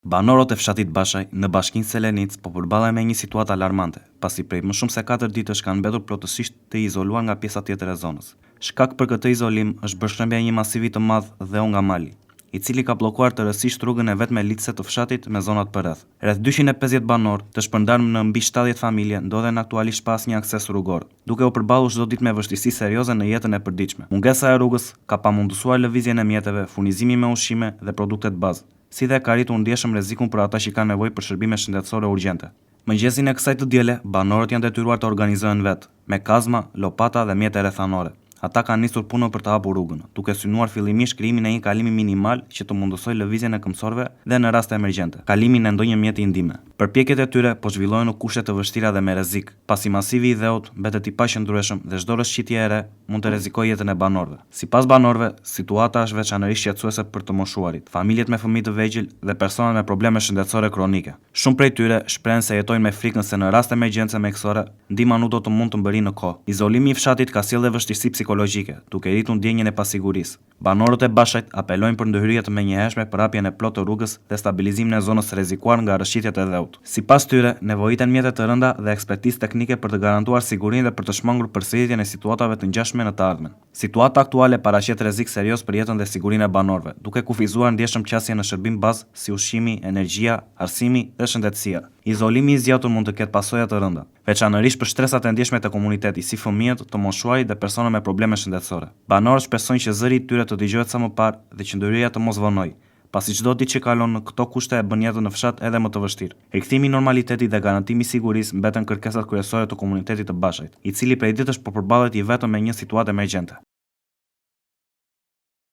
Banorët e fshatit Bashaj në bashkinë Selenic po përballen me një situatë alarmante, pasi prej më shumë se 4 ditësh kanë mbetur plotësisht të izoluar nga pjesa tjetër e zonës. Shkak për këtë izolim është bërë shtrembja e një masivi të madh dhe nga mali, i cili ka bllokuar tërësisht rrugën e vetme liçse të fshatit me zonat përreth. Rreth 250 banorë të shpërndarë në mbi 70 familje ndodhen aktualisht pa asnjë akses rrugor, duke u përballur çdo ditë me vështirësi serioze në jetën e përditshme. Mungesa e rrugës ka pamundësuar lëvizjen e mjeteve, furnizimi me ushqime dhe produkte të bazë, si dhe ka rritur ndjeshëm rrezikun për ata që kanë nevojë për shërbime shëndetësore urgjente. Mëngjesin e kësaj të diele, banorët janë detyruar të organizohen vetë, me kazma, lopata dhe mjete rrethanore. Ata kanë nisur punën për të hapur rrugën, duke synuar fillimisht krijimin e një kalimi minimal që të mundësojë lëvizjen e këmbësorëve dhe në raste emergjente, kalimin e ndonjë mjeti ndihme. Përpjekjet e tyre po zhvillohen në kushte të vështira dhe me rrezik, pasi masivi i dheut mbetet i paqëndrueshëm dhe çdo rrëshqitje e re mund të rrezikojë jetën e banorëve. Sipas banorëve, situata është veçanërisht shqetësuese për të moshuarit, familjet me fëmijë të vegjël dhe personat me probleme shëndetësore kronike. Shumë prej tyre shprehen se jetojnë me frikën se në rast emergjence mjekësore, ndihma nuk do të mund të mbërrijë në kohë. Izolimi i fshatit ka sjellë vështirësi psikologjike, duke rritur ndjenjen e pasigurisë. Banorët e Bashajt apelojnë për ndërhyrje të menjëhershme për hapjen e plotë të rrugës dhe stabilizimin e zonës së rrezikuar nga rrëshqitjet e dheut. Sipas tyre, nevojiten mjete të rënda dhe ekspertizë teknike për të garantuar sigurinë dhe për të shmangur përsëritjen e situatave të ngjashme në të ardhmen. Situata aktuale paraqet rrezik serioz për jetën dhe sigurinë e banorëve, duke kufizuar ndjeshëm qasje në shërbim bazë si ushqimi, energjia, arsimi dhe shëndetësia. Izolimi i zgjatur mund të ketë pasoja të rënda, veçanërisht për shtresat e ndjeshme të komunitetit, si fëmijët, të moshuarit dhe persona me probleme shëndetësore. Banorët shpresojnë që zëri i tyre të dëgjohet sa më parë dhe që ndërhyrja të mos vonojë, pasi çdo ditë që kalon në këto kushte e bën jetën në fshat edhe më të vështirë. Rikthimi i normalitetit dhe garantimi i sigurisë mbeten kërkesat kryesore të komunitetit të Bashajt, i cili prej ditësh po përballet i vetëm me një situatë emergjente.